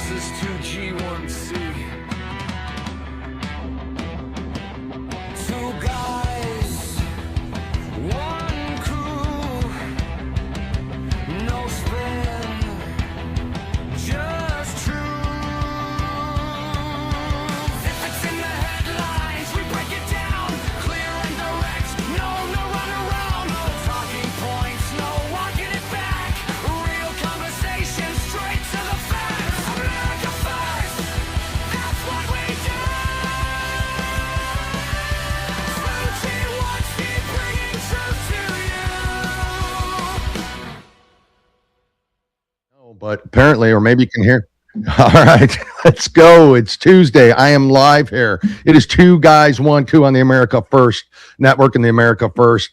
versus 2G1C. Two guys, one crew, no spin, just truth. If it's in the headlines, we break it down, clear and direct, no run around, no talking points, no walking it back, real conversation, straight to the facts. America first, that's what we do. 2G1C bringing truth to you. Oh, but apparently, or maybe you can hear. All right, let's go. It's Tuesday. I am live here. It is Two Guys, One Coup on the America First Network and the America First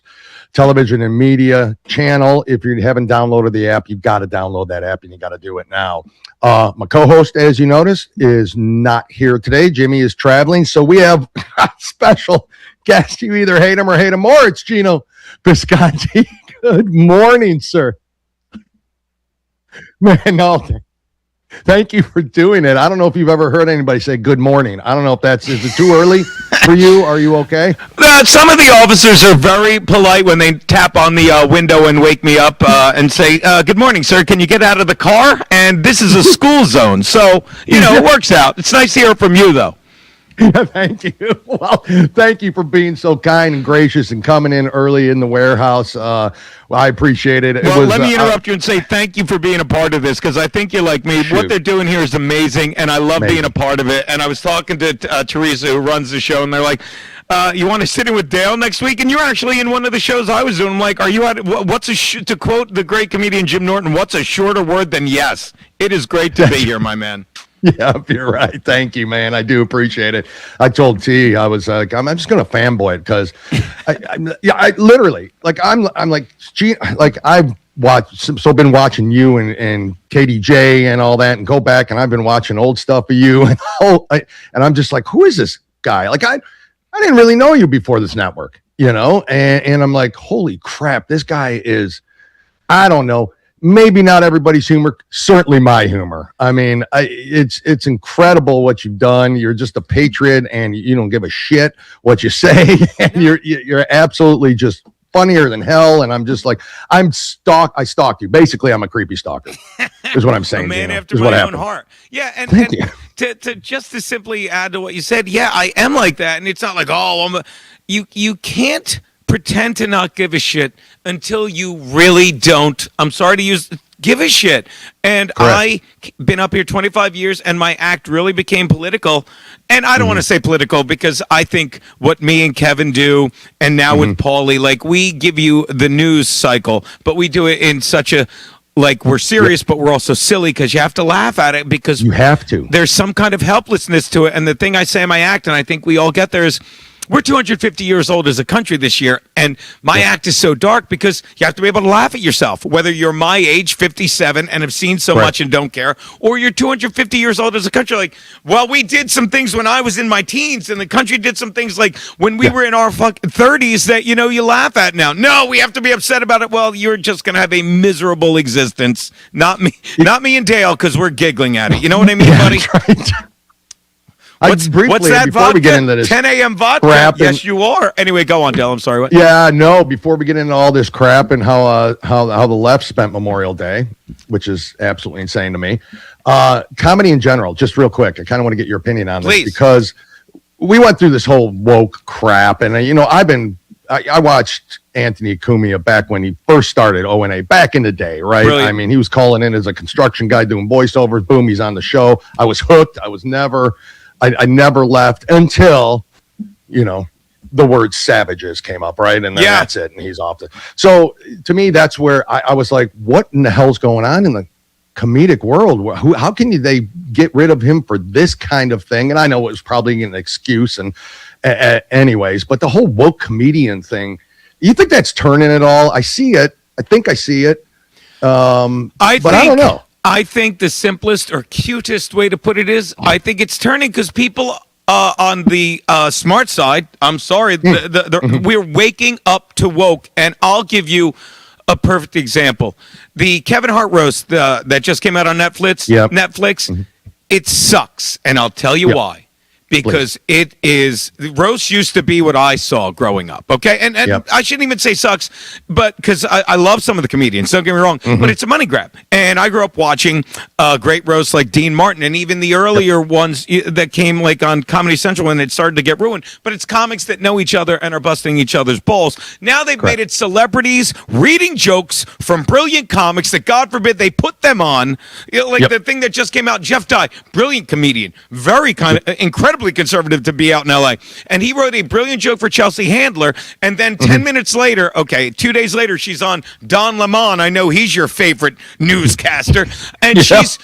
Television and Media channel. If you haven't downloaded the app, you've got to download that app, and you got to do it now. My co-host, as you noticed, is not here today. Jimmy is traveling, so we have a special guest. You either hate him or hate him more. It's Gino Bisconti. Good morning, sir. Man, no. Thank you for doing it. I don't know if you've ever heard anybody say good morning. I don't know if is it too early for you? Are you okay? Some of the officers are very polite when they tap on the window and wake me up and say, good morning, sir. Can you get out of the car? And this is a school zone. So, it works out. It's nice to hear from you, though. Yeah, thank you. Well, thank you for being so kind and gracious and coming in early in the warehouse. I appreciate it. Well, let me interrupt you and say thank you for being a part of this, because I think you're like me. Shoot. What they're doing here is amazing, and I love being a part of it. And I was talking to Teresa, who runs the show, and they're like, you want to sit in with Dale next week? And you're actually in one of the shows I was doing. I'm like, are you at to quote the great comedian Jim Norton, what's a shorter word than yes? It is great to be here, my man. Yeah, you're right. Thank you, man. I do appreciate it. I told T, I was like, I'm just going to fanboy it because I literally, like, I'm like, gee, like I've been watching you and KDJ and all that, and go back, and I've been watching old stuff of you, and I'm just like, who is this guy? Like, I didn't really know you before this network, and I'm like, holy crap, this guy is, I don't know. Maybe not everybody's humor, certainly my humor. I mean, it's incredible what you've done. You're just a patriot, and you don't give a shit what you say. And you're absolutely just funnier than hell. And I'm just like, I stalk you. Basically, I'm a creepy stalker. Is what I'm saying. A man after my own heart. Yeah, and to just to simply add to what you said, yeah, I am like that, and it's not like, you can't pretend to not give a shit until you really don't. I'm sorry to give a shit. And I've been up here 25 years, and my act really became political. And I don't want to say political, because I think what me and Kevin do, and now with Paulie, like, we give you the news cycle, but we do it in such a, like, we're serious, but we're also silly, because you have to laugh at it, because you have to. There's some kind of helplessness to it. And the thing I say in my act, and I think we all get there, is we're 250 years old as a country this year, and my act is so dark because you have to be able to laugh at yourself, whether you're my age, 57, and have seen so much and don't care, or you're 250 years old as a country. Like, well, we did some things when I was in my teens, and the country did some things like when we were in our fucking 30s that, you laugh at now. No, we have to be upset about it. Well, you're just going to have a miserable existence. Not me and Dale, because we're giggling at it. You know what I mean, buddy? Right. What's that vodka? We get into this 10 a.m. vodka? Yes, you are. Anyway, go on, Dale. I'm sorry. What? Yeah, no, before we get into all this crap and how the left spent Memorial Day, which is absolutely insane to me, comedy in general, just real quick, I kind of want to get your opinion on this. Please. Because we went through this whole woke crap, and, I watched Anthony Cumia back when he first started ONA back in the day, right? Brilliant. I mean, he was calling in as a construction guy doing voiceovers. Boom, he's on the show. I was hooked. I never left until, the word savages came up, right? And then that's it, and he's off. So to me, that's where I was like, what in the hell's going on in the comedic world? How can they get rid of him for this kind of thing? And I know it was probably an excuse, and anyways, but the whole woke comedian thing, you think that's turning it all? I see it. I think I see it. But I don't know. I think the simplest or cutest way to put it is, I think it's turning because people on the smart side, I'm sorry, we're waking up to woke. And I'll give you a perfect example. The Kevin Hart roast that just came out on Netflix. Yep. Netflix. Mm-hmm. It sucks, and I'll tell you why. Because it is, roast used to be what I saw growing up, okay? And I shouldn't even say sucks, but because I love some of the comedians, don't get me wrong, but it's a money grab. And I grew up watching great roasts like Dean Martin, and even the earlier ones that came like on Comedy Central when it started to get ruined. But it's comics that know each other and are busting each other's balls. Now they've made it celebrities reading jokes from brilliant comics that, God forbid, they put them on. Like the thing that just came out, Jeff Dye, brilliant comedian, very kind of incredibly conservative to be out in LA. And he wrote a brilliant joke for Chelsea Handler. And then 10 minutes later, 2 days later, she's on Don Lemon. I know he's your favorite newscaster. And she's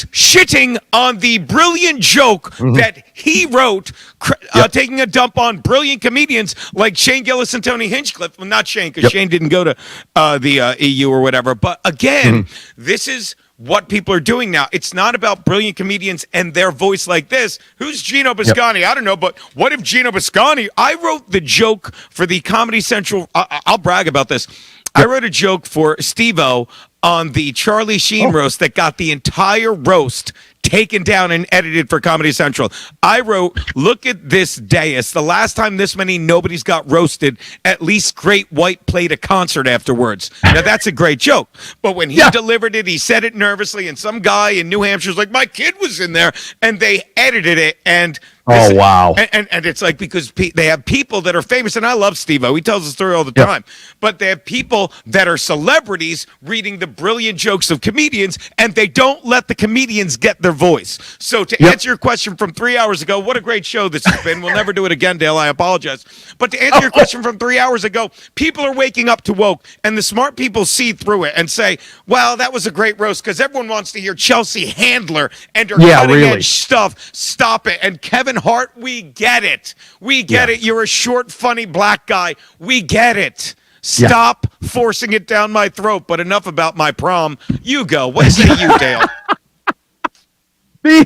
shitting on the brilliant joke that he wrote, taking a dump on brilliant comedians like Shane Gillis and Tony Hinchcliffe. Well, not Shane, because Shane didn't go to the EU or whatever. But again, this is what people are doing now. It's not about brilliant comedians and their voice like this. Who's Gino Biscani? I don't know, but what if Gino Biscani? I wrote the joke for the Comedy Central. I'll brag about this. I wrote a joke for Steve-O on the Charlie Sheen roast that got the entire roast taken down and edited for Comedy Central. I wrote, look at this dais. The last time this many nobodies got roasted, at least Great White played a concert afterwards. Now, that's a great joke. But when he delivered it, he said it nervously, and some guy in New Hampshire was like, my kid was in there, and they edited it, and wow. And it's like, because they have people that are famous, and I love Steve-O. He tells the story all the time. But they have people that are celebrities reading the brilliant jokes of comedians, and they don't let the comedians get their voice. So to answer your question from 3 hours ago, what a great show this has been. We'll never do it again, Dale. I apologize. But to answer your question from 3 hours ago, people are waking up to woke, and the smart people see through it and say, well, that was a great roast, because everyone wants to hear Chelsea Handler and her cutting-edge stuff. Stop it. And Kevin Hart, we get it. We get it. You're a short, funny black guy. We get it. Stop forcing it down my throat. But enough about my prom. You go. What say you, Dale? Me?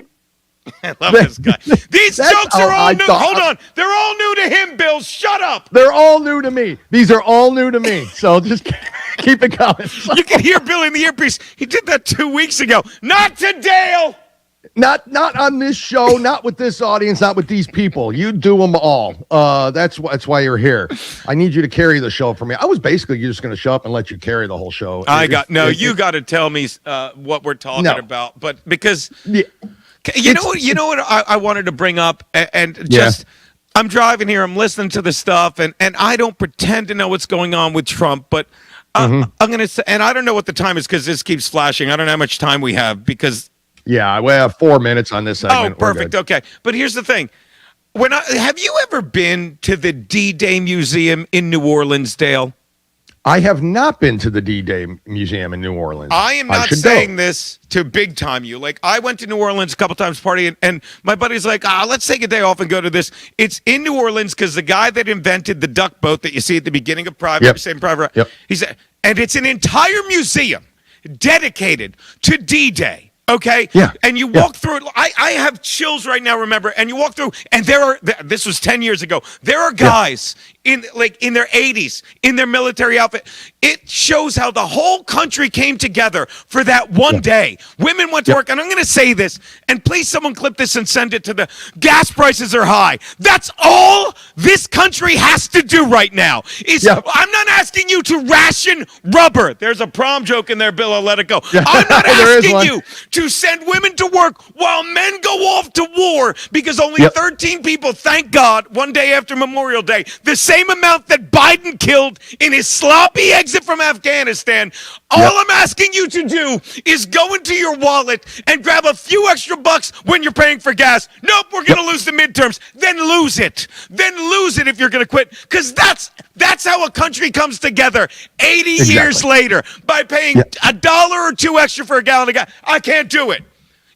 I love this guy. These jokes are all new. Hold on. They're all new to him, Bill. Shut up. They're all new to me. These are all new to me. So just keep it coming. You can hear Bill in the earpiece. He did that 2 weeks ago. Not to Dale. Not on this show, not with this audience, not with these people. You do them all. That's why you're here. I need you to carry the show for me. I was basically just going to show up and let you carry the whole show. You got to tell me what we're talking about. But because you know what I wanted to bring up, and just I'm driving here, I'm listening to the stuff, and I don't pretend to know what's going on with Trump, but I'm going to say, and I don't know what the time is because this keeps flashing. I don't know how much time we have because. Yeah, we have 4 minutes on this segment. Oh, perfect. Okay. But here's the thing. Have you ever been to the D-Day Museum in New Orleans, Dale? I have not been to the D-Day Museum in New Orleans. I am not saying this to big time you. Like, I went to New Orleans a couple times partying, and my buddy's like, let's take a day off and go to this. It's in New Orleans because the guy that invented the duck boat that you see at the beginning of Private, he said, and it's an entire museum dedicated to D-Day. Okay. Yeah. And you walk through it. I have chills right now. Remember, and you walk through, and this was 10 years ago. There are guys in their 80s in their military outfit. It shows how the whole country came together for that one day. Women went to work, and I'm going to say this, and please someone clip this and send it to the gas prices are high. That's all this country has to do right now. I'm not asking you to ration rubber. There's a prom joke in there, Bill. I'll let it go. I'm not asking you to send women to work while men go off to war because only 13 people, thank God, one day after Memorial Day, the same amount that Biden killed in his sloppy exit from Afghanistan. All I'm asking you to do is go into your wallet and grab a few extra bucks when you're paying for gas. Nope, we're going to lose the midterms. Then lose it. Then lose it if you're going to quit because that's how a country comes together 80 years later by paying $1 or $2 extra for a gallon of gas. I can't do it.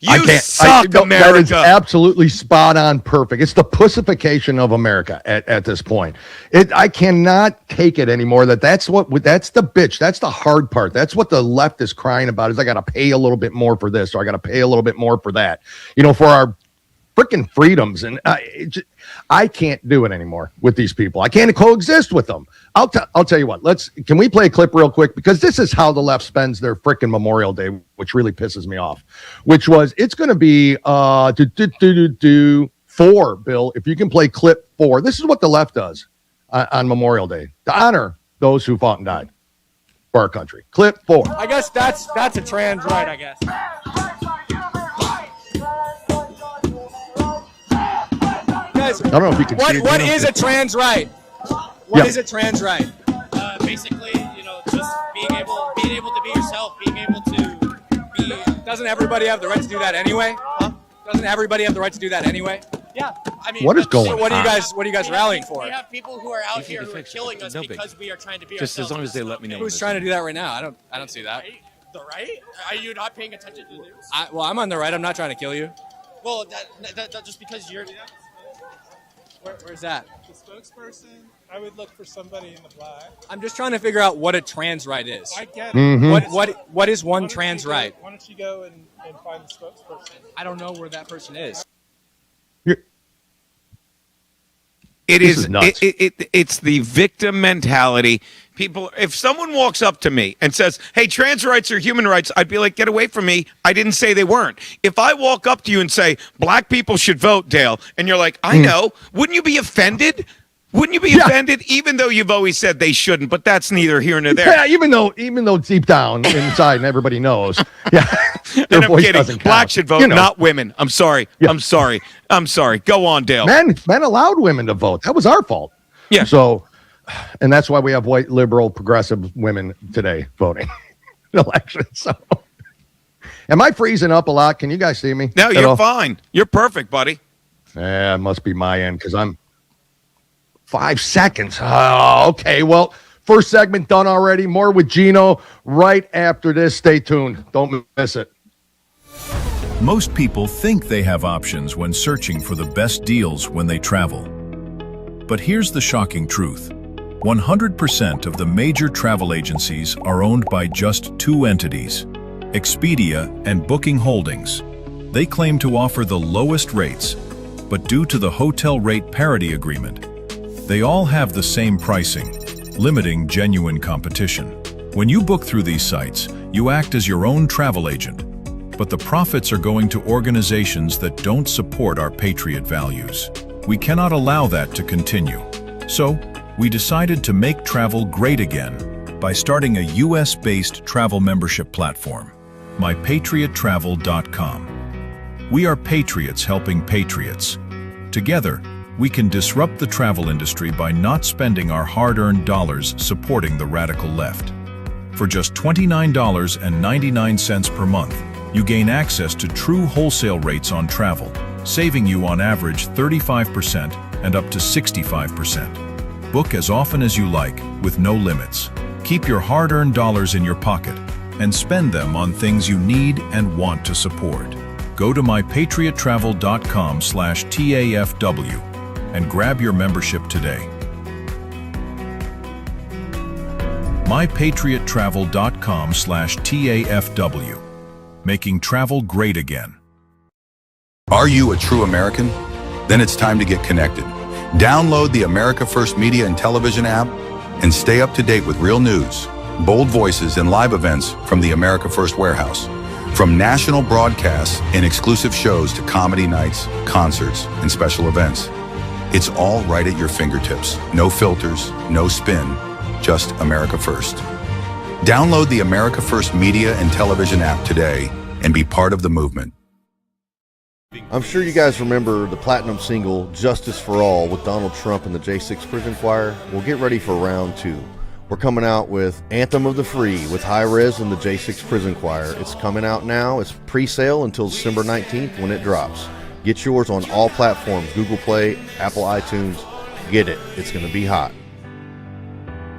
You suck, America. That is absolutely spot on perfect. It's the pussification of America at this point. I cannot take it anymore. That's the bitch. That's the hard part. That's what the left is crying about is I got to pay a little bit more for this or I got to pay a little bit more for that, for our freaking freedoms. And I can't do it anymore with these people. I can't coexist with them. I'll tell you what. Can we play a clip real quick, because this is how the left spends their freaking Memorial Day, which really pisses me off. Which was, it's going to be 4, Bill. If you can play clip 4, this is what the left does on Memorial Day to honor those who fought and died for our country. Clip 4. I guess that's a trans right, I guess. Guys, I don't know if you can see it. What is a trans right? What is a trans right? Basically, just being able to be yourself, being able to be. Doesn't everybody have the right to do that anyway? Huh? Doesn't everybody have the right to do that anyway? Yeah, I mean, what is going on? What are you guys rallying for? We have people who are out here who are killing us because we are trying to be just ourselves. as long as they let me know. Who's trying to do that right now? I don't see that. The right? Are you not paying attention to the news? I'm on the right. I'm not trying to kill you. Well, that just because you're. Where's that? The spokesperson, I would look for somebody in the black. I'm just trying to figure out what a trans right is. I get it. Mm-hmm. What is one trans right? Why don't you go and find the spokesperson? I don't know where that person is. It's the victim mentality. People, if someone walks up to me and says, "Hey, trans rights are human rights," I'd be like, "Get away from me. I didn't say they weren't." If I walk up to you and say, "Black people should vote, Dale," and you're like, "I know," wouldn't you be offended? Wouldn't you be offended, even though you've always said they shouldn't? But that's neither here nor there. Yeah, even though deep down inside and everybody knows. Yeah, and I'm kidding. Black should vote, not women. I'm sorry. Yeah. I'm sorry. Go on, Dale. Men allowed women to vote. That was our fault. Yeah. So, and that's why we have white, liberal, progressive women today voting in elections. So, am I freezing up a lot? Can you guys see me? No, you're fine. You're perfect, buddy. Yeah, it must be my end because I'm 5 seconds. Oh, okay. Well, first segment done already. More with Gino right after this. Stay tuned. Don't miss it. Most people think they have options when searching for the best deals when they travel. But here's the shocking truth. 100% of the major travel agencies are owned by just 2 entities, Expedia and Booking Holdings. They claim to offer the lowest rates, but due to the hotel rate parity agreement, they all have the same pricing, limiting genuine competition. When you book through these sites, you act as your own travel agent, but the profits are going to organizations that don't support our patriot values. We cannot allow that to continue. So, we decided to make travel great again by starting a US-based travel membership platform, mypatriottravel.com. We are patriots helping patriots. Together, we can disrupt the travel industry by not spending our hard-earned dollars supporting the radical left. For just $29.99 per month, you gain access to true wholesale rates on travel, saving you on average 35% and up to 65%. Book as often as you like, with no limits. Keep your hard-earned dollars in your pocket and spend them on things you need and want to support. Go to mypatriottravel.com/TAFW and grab your membership today. mypatriottravel.com/TAFW, making travel great again. Are you a true American? Then it's time to get connected. Download the America First Media and Television app and stay up to date with real news, bold voices, and live events from the America First Warehouse. From national broadcasts and exclusive shows to comedy nights, concerts, and special events. It's all right at your fingertips. No filters, no spin, just America First. Download the America First Media and Television app today and be part of the movement. I'm sure you guys remember the platinum single Justice for All with Donald Trump and the J6 Prison Choir. Well, get ready for round 2. We're coming out with Anthem of the Free with High Res and the J6 Prison Choir. It's coming out now. It's pre-sale until December 19th when it drops. Get yours on all platforms, Google Play, Apple iTunes. Get it. It's going to be hot.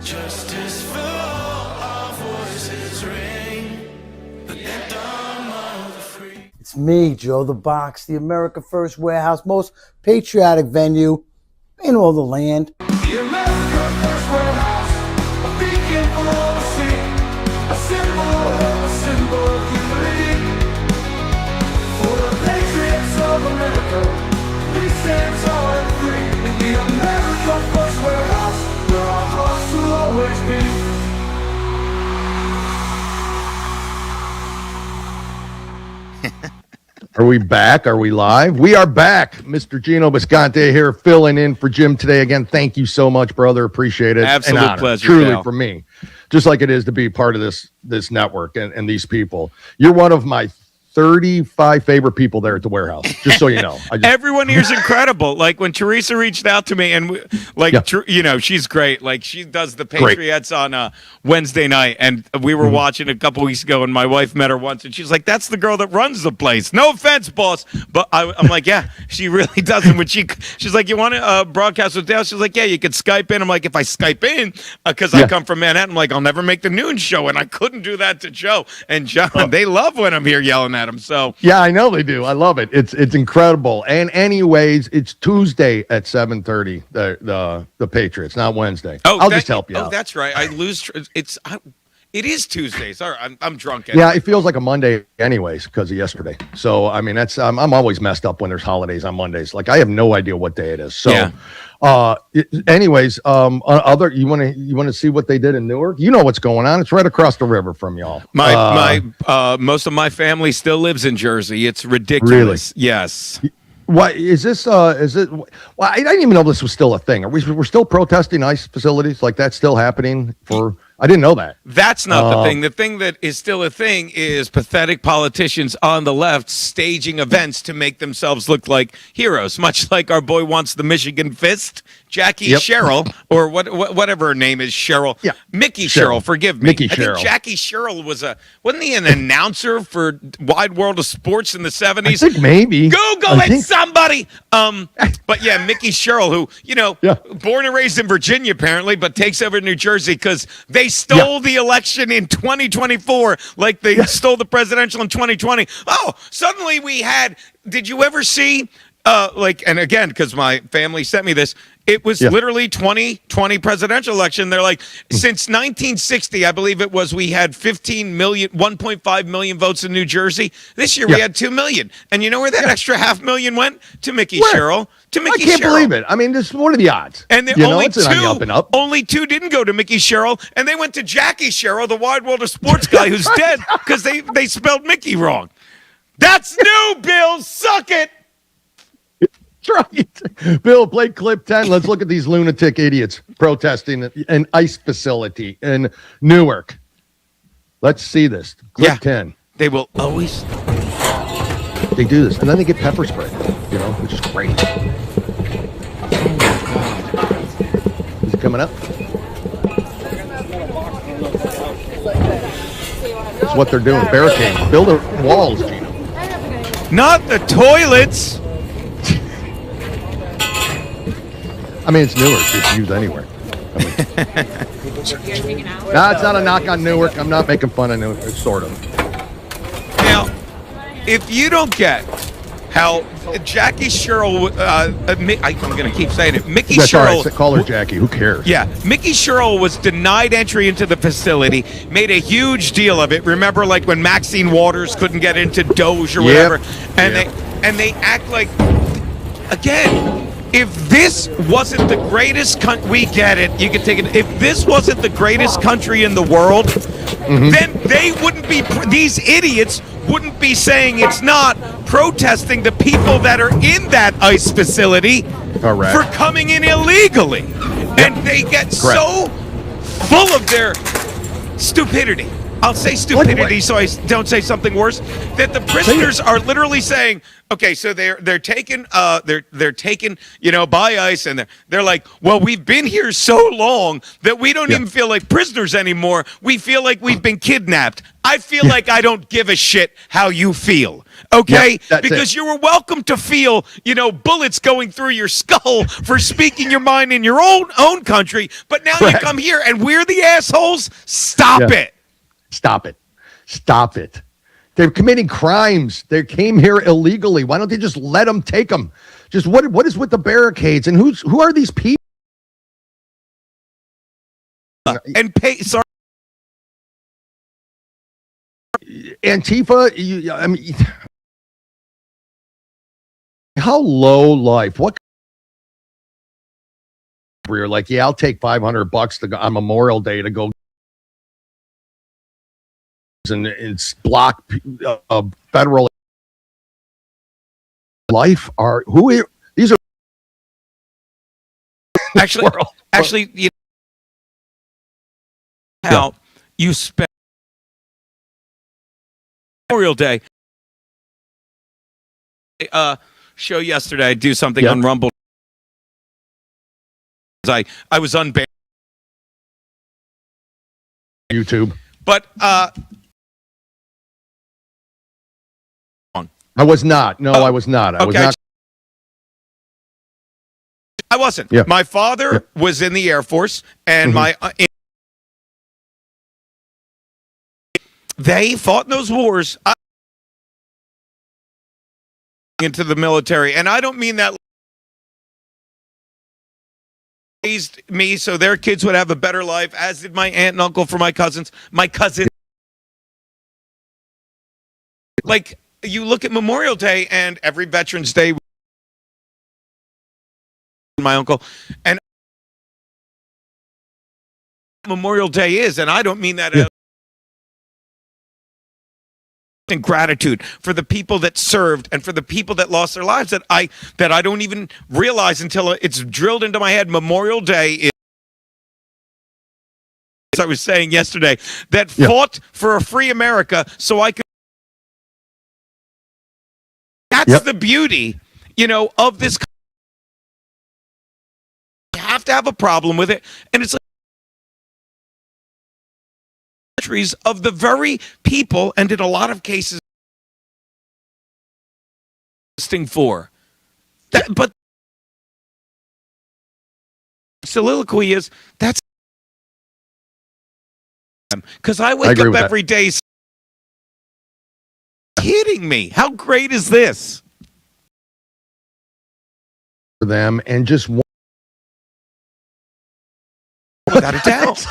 Justice for all, our voices ring. The anthem of the free. It's me, Joe the Box, the America First Warehouse, most patriotic venue in all the land. The America First Warehouse, a beacon for all to see. A symbol of unity. For the patriots of America, we stand tall and free. Are we back? Are we live? We are back. Mr. Gino Bisconte here, filling in for Jim today. Again, thank you so much, brother. Appreciate it. Absolute pleasure, truly, pal. for me. Just like it is to be part of this network and these people. You're one of my 35 favorite people there at the warehouse, just so you know. Everyone here's incredible. Like when Teresa reached out to me, and she's great. Like she does the Patriots on Wednesday night, and we were watching a couple weeks ago, and my wife met her once, and she's like, "That's the girl that runs the place." No offense, boss, but I'm like, "Yeah, she really does." And when she's like, "You want to broadcast with Dale?" She's like, "Yeah, you could Skype in." I'm like, "If I Skype in, because I come from Manhattan, I'm like, I'll never make the noon show," and I couldn't do that to Joe and John. They love when I'm here yelling at them. So yeah, I know they do. I love it. It's incredible. And anyways, it's Tuesday at 7:30. The Patriots, not Wednesday. I'll just help you. out. That's right. I lose. It is Tuesday. Sorry, I'm drunk. Anyway. Yeah, it feels like a Monday, anyways, because of yesterday. So I mean, that's I'm always messed up when there's holidays on Mondays. Like I have no idea what day it is. So. Yeah. Anyways, other you want to see what they did in Newark? You know what's going on. It's right across the river from y'all. My most of my family still lives in Jersey. It's ridiculous. Really? Yes. Why is this? Is it? Well, I didn't even know this was still a thing. We're still protesting ICE facilities? Like that's still happening? I didn't know that. That's not the thing. The thing that is still a thing is pathetic politicians on the left staging events to make themselves look like heroes, much like our boy wants the Michigan Fist, Jackie Sherrill, or whatever her name is, Sherrill. Yeah. Mickey Sherrill, forgive me. Mickey I Sherrill. think Jackie Sherrill wasn't he an announcer for Wide World of Sports in the 70s? I think maybe. Google it, somebody. But yeah, Mickey Sherrill, who, born and raised in Virginia, apparently, but takes over New Jersey because they stole the election in 2024 like they stole the presidential in 2020. Oh, suddenly we had, did you ever see, and again, because my family sent me this, it was literally 2020 presidential election. They're like, since 1960, I believe it was, we had 1.5 million votes in New Jersey. This year we had 2 million. And you know where that extra 500,000 went? To Mickey Sherrill. I can't believe it. I mean, what are the odds? And only two didn't go to Mickey Sherrill, and they went to Jackie Sherrill, the Wide World of Sports guy who's dead because they spelled Mickey wrong. That's new, Bill. Suck it. Right. Bill, play clip 10. Let's look at these lunatic idiots protesting an ICE facility in Newark. Let's see this. Clip 10. They will always. They do this, and then they get pepper spray, which is great. Is it coming up? That's what they're doing. Barricade. Build walls, Gino. Not the toilets. I mean, it's Newark. It's used anywhere. No, it's not a knock on Newark. I'm not making fun of Newark. It's sort of. Now, if you don't get how Jackie Sherrill, I'm going to keep saying it, Mickey Sherrill. Right. Call her Jackie. Who cares? Yeah. Mickey Sherrill was denied entry into the facility, made a huge deal of it. Remember, like when Maxine Waters couldn't get into Doge or whatever? And they act like, again, if this wasn't the greatest country, we get it. You can take it. If this wasn't the greatest country in the world, then they wouldn't be. These idiots wouldn't be saying it's not, protesting the people that are in that ICE facility for coming in illegally, and they get so full of their stupidity. I'll say stupidity so I don't say something worse. That the prisoners are literally saying, okay, so they're taken by ICE, and they're like, well, we've been here so long that we don't even feel like prisoners anymore. We feel like we've been kidnapped. I feel like I don't give a shit how you feel. Okay? Because you were welcome to feel, bullets going through your skull for speaking your mind in your own country, but now you come here and we're the assholes? Stop it. Stop it. Stop it. They're committing crimes. They came here illegally. Why don't they just let them take them? Just what is with the barricades, and who are these people? And sorry. Antifa, I mean, how low life? What You're like, yeah, I'll take $500 to go on Memorial Day to go, and it's block federal life. Are who? These are actually, you know how you spend Memorial Day. Show yesterday. I do something on Rumble. I was unbanned YouTube, but I was not. No, I was not. I was not. I wasn't. Yeah. My father was in the Air Force, and they fought in those wars into the military, and I don't mean that raised me so their kids would have a better life, as did my aunt and uncle for my cousins. My cousin, like, you look at Memorial Day and every Veterans Day, my uncle, and Memorial Day is, and I don't mean that in gratitude for the people that served and for the people that lost their lives that I don't even realize until it's drilled into my head. Memorial Day is, as I was saying yesterday, that fought for a free America so I could. That's the beauty, of this. You have to have a problem with it, and it's like countries of the very people, and in a lot of cases, for that, but soliloquy is that's because I wake up every day. Kidding me? How great is this for them? And just without a doubt.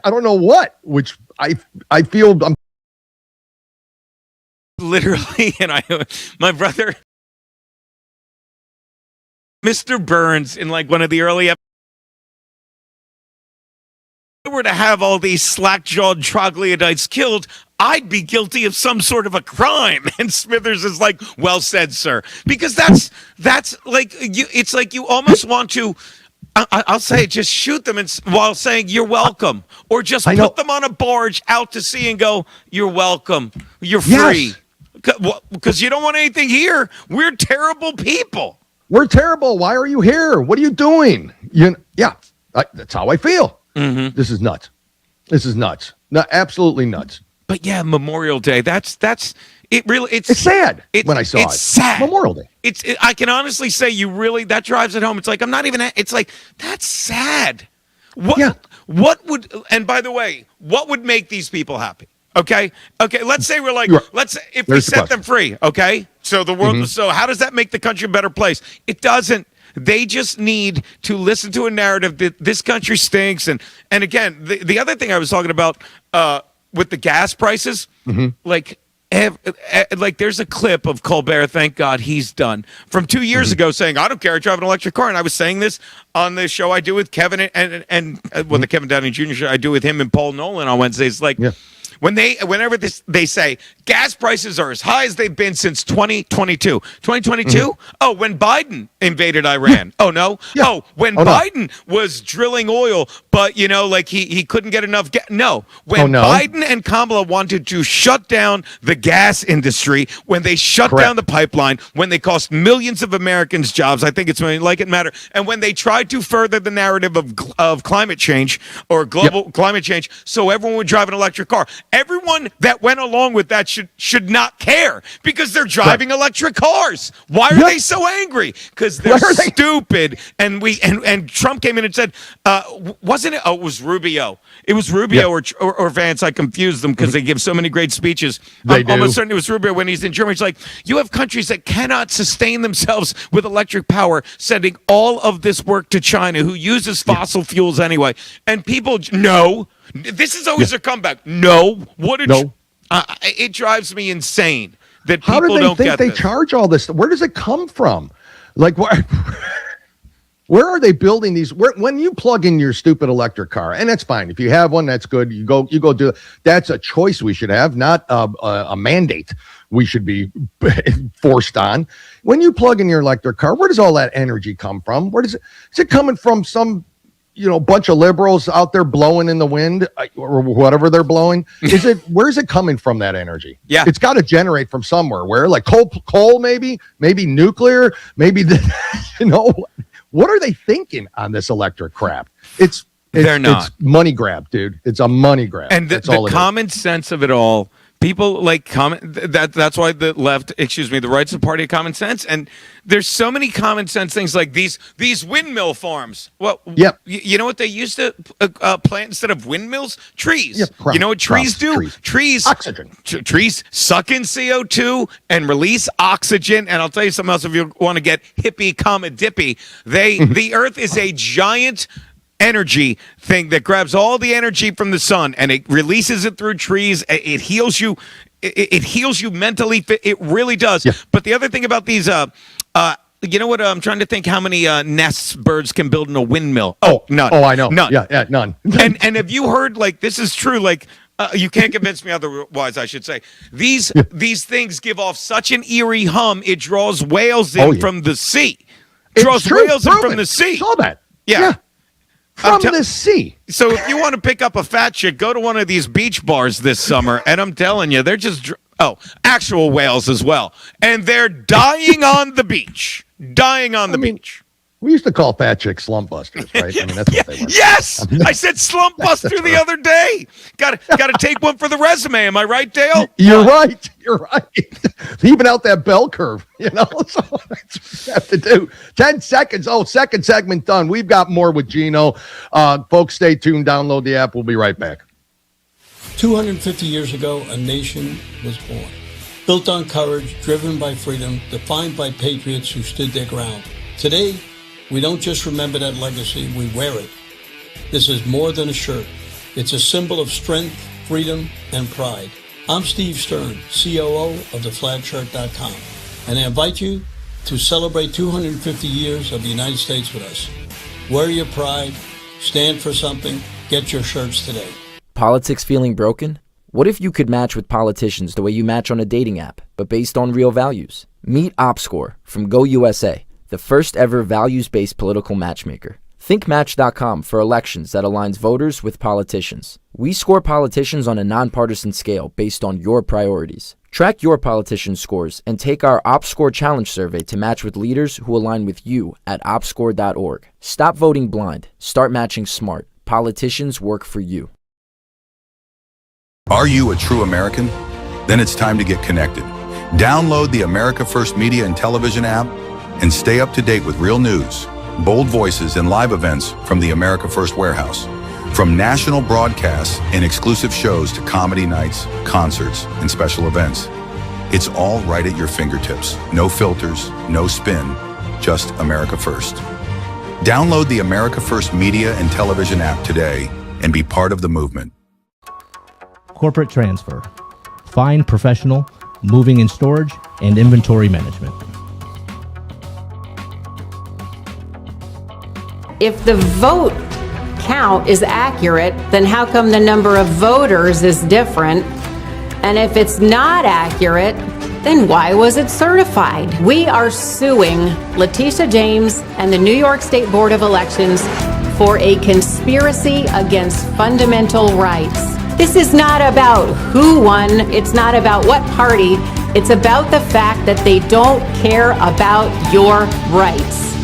I don't know what, which I feel I'm literally, and my brother, Mr. Burns, in like one of the early episodes, if I were to have all these slack-jawed troglodytes killed, I'd be guilty of some sort of a crime. And Smithers is like, well said, sir. Because that's like, it's like you almost want to, I'll say, just shoot them while saying you're welcome, or just put them on a barge out to sea and go, you're welcome, you're free, because you don't want anything here. We're terrible people. We're terrible. Why are you here? What are you doing? That's how I feel. Mm-hmm. This is nuts. This is nuts. No, absolutely nuts. But yeah, Memorial Day. That's it. Really, it's sad. When I saw it, it's sad. Memorial Day. I can honestly say that drives it home. It's like I'm not even. It's like that's sad. What would? And by the way, what would make these people happy? Okay. Let's say we're like, if we set them free. Okay. So the world. Mm-hmm. So how does that make the country a better place? It doesn't. They just need to listen to a narrative that this country stinks. And again, the other thing I was talking about with the gas prices, like there's a clip of Colbert, thank God he's done, from 2 years ago saying, I don't care, I drive an electric car. And I was saying this on the show I do with Kevin and the Kevin Downey Jr. show I do with him and Paul Nolan on Wednesdays. Like, whenever they say gas prices are as high as they've been since 2022. 2022? Oh, when Biden invaded Iran. Oh, no? Yeah. Oh, when Biden was drilling oil, but, he couldn't get enough gas. No. When Biden and Kamala wanted to shut down the gas industry, when they shut down the pipeline, when they cost millions of Americans jobs, I think it's like it matter, and when they tried to further the narrative of climate change or global climate change so everyone would drive an electric car. Everyone that went along with that should not care because they're driving electric cars. Why are they so angry? Because they're stupid. And Trump came in and said, wasn't it? Oh, it was Rubio. It was Rubio or Vance. I confused them because they give so many great speeches. I'm almost certain it was Rubio when he's in Germany. It's like, you have countries that cannot sustain themselves with electric power, sending all of this work to China, who uses fossil fuels anyway. And people, no. This is always a comeback. No. It drives me insane that people don't get this. How do they think they charge all this? Where does it come from? Like, what? Where are they building these? When you plug in your stupid electric car, and that's fine. If you have one, that's good. You go do it. That's a choice we should have, not a mandate we should be forced on. When you plug in your electric car, where does all that energy come from? Is it coming from some, bunch of liberals out there blowing in the wind or whatever they're blowing? Where's it coming from, that energy? Yeah. It's got to generate from somewhere. Where? Like coal maybe nuclear, maybe what are they thinking on this electric crap? They're not. It's money grab, dude. It's a money grab. And the common sense of it all, people like that's why the right's the party of common sense. And there's so many common sense things like these windmill farms. Well, yep. You know what they used to plant instead of windmills? Trees. Yep, you know what trees do? Trees oxygen. Trees suck in CO2 and release oxygen. And I'll tell you something else. If you want to get hippie, dippy, the Earth is a giant energy thing that grabs all the energy from the sun and it releases it through trees. It heals you. It heals you mentally. It really does. Yeah. But the other thing about these, you know what? I'm trying to think how many nests birds can build in a windmill. Oh, none. Oh, I know. None. Yeah, none. and have you heard, like, this is true, like, you can't convince me otherwise, I should say. These things give off such an eerie hum, it draws whales in from the sea. Draws whales in from the sea. Saw that. Yeah. From the sea. So if you want to pick up a fat chick, go to one of these beach bars this summer, and I'm telling you, they're just actual whales as well, and they're dying on the beach. Beach. We used to call fat chicks slump busters, right? I mean, that's what they were. Yes, I said slump buster the other day. Got to take one for the resume. Am I right, Dale? You're right. Even out that bell curve, So that's what you have to do. 10 seconds. Oh, second segment done. We've got more with Gino. Folks, stay tuned. Download the app. We'll be right back. 250 years ago, a nation was born. Built on courage, driven by freedom, defined by patriots who stood their ground. Today, we don't just remember that legacy, we wear it. This is more than a shirt. It's a symbol of strength, freedom, and pride. I'm Steve Stern, COO of theflagshirt.com, and I invite you to celebrate 250 years of the United States with us. Wear your pride, stand for something, get your shirts today. Politics feeling broken? What if you could match with politicians the way you match on a dating app, but based on real values? Meet OpScore from GoUSA, the first ever values-based political matchmaker. Think Match.com for elections that aligns voters with politicians. We score politicians on a nonpartisan scale based on your priorities. Track your politician scores and take our OpScore Challenge survey to match with leaders who align with you at opscore.org. Stop voting blind. Start matching smart. Politicians work for you. Are you a true American? Then it's time to get connected. Download the America First Media and Television app and stay up to date with real news, bold voices, and live events from the America First Warehouse. From national broadcasts and exclusive shows to comedy nights, concerts, and special events. It's all right at your fingertips. No filters, no spin, just America First. Download the America First Media and Television app today and be part of the movement. Corporate transfer. Fine professional, moving and storage, and inventory management. If the vote count is accurate, then how come the number of voters is different? And if it's not accurate, then why was it certified? We are suing Letitia James and the New York State Board of Elections for a conspiracy against fundamental rights. This is not about who won. It's not about what party. It's about the fact that they don't care about your rights.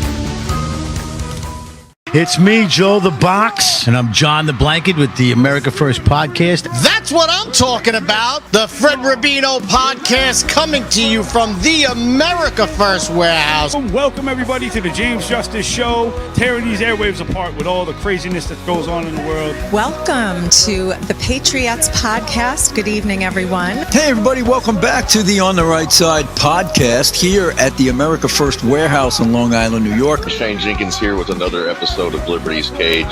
It's me, Joe the Box, and I'm John the Blanket with the America First Podcast. That's what I'm talking about. The Fred Rubino Podcast coming to you from the America First Warehouse. Welcome, everybody, to the James Justice Show, tearing these airwaves apart with all the craziness that goes on in the world. Welcome to the Patriots Podcast. Good evening, everyone. Hey, everybody. Welcome back to the On the Right Side podcast here at the America First Warehouse in Long Island, New York. Shane Jenkins here with another episode of Liberty's Cage.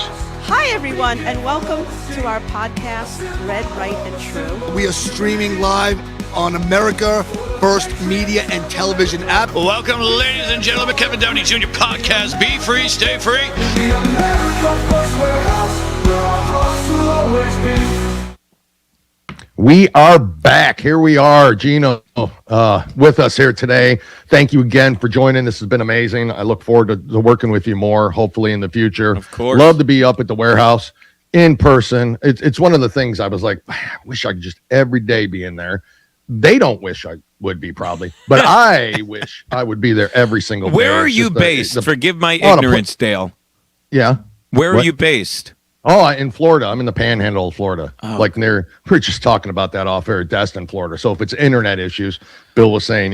Hi, everyone, and welcome to our podcast, Red, Right, and True. We are streaming live on America First Media and Television app. Welcome, ladies and gentlemen, Kevin Downey Jr. podcast. Be free, stay free. The America First Warehouse, where our hearts will always be. We are back. Here we are, Gino, with us here today. Thank you again for joining. This has been amazing. I look forward to working with you more, hopefully in the future. Of course. Love to be up at the warehouse in person. It's one of the things I was like, I wish I could just every day be in there. They don't wish I would be, probably, but I wish I would be there every single day. Where are you based? Forgive my ignorance, Dale. Yeah. Where are you based? Oh, in Florida. I'm in the panhandle of Florida. Like we're just talking about that off air, Destin, Florida. So if it's internet issues, Bill was saying,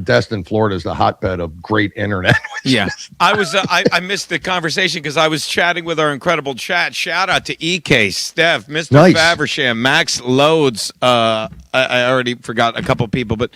Destin, Florida is the hotbed of great internet. Yeah. I missed the conversation because I was chatting with our incredible chat. Shout out to EK, Steph, Mr. Nice. Faversham, Max Loads. I already forgot a couple people, but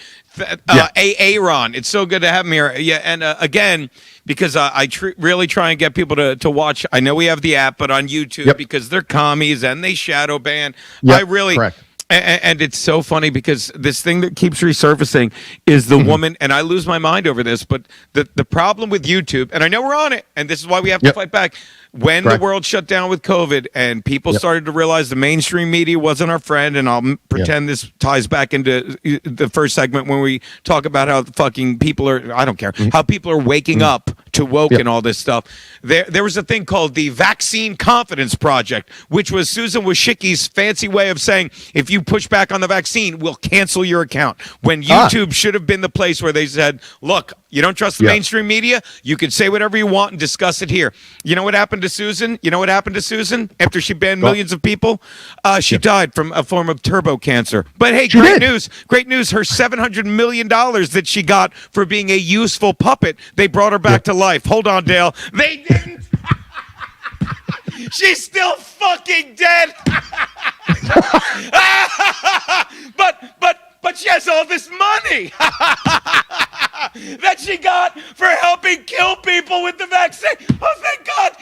Aaron. It's so good to have him here. Yeah. And again, because I really try and get people to watch. I know we have the app, but on YouTube because they're commies and they shadow ban. I really. Correct. And it's so funny because this thing that keeps resurfacing is the woman, and I lose my mind over this, but the problem with YouTube, and I know we're on it, and this is why we have to fight back. When the world shut down with COVID and people started to realize the mainstream media wasn't our friend, and I'll pretend this ties back into the first segment when we talk about how the fucking people are, I don't care, how people are waking up to woke and all this stuff. There was a thing called the Vaccine Confidence Project, which was Susan Wojcicki's fancy way of saying, if you push back on the vaccine, we'll cancel your account. When YouTube should have been the place where they said, look, you don't trust the mainstream media? You can say whatever you want and discuss it here. You know what happened to Susan? You know what happened to Susan after she banned millions of people? She died from a form of turbo cancer. But hey, great news. Great news. Her $700 million that she got for being a useful puppet, they brought her back to life. Hold on, Dale. They didn't. She's still fucking dead. But she has all this money that she got for helping kill people with the vaccine. Oh, thank God.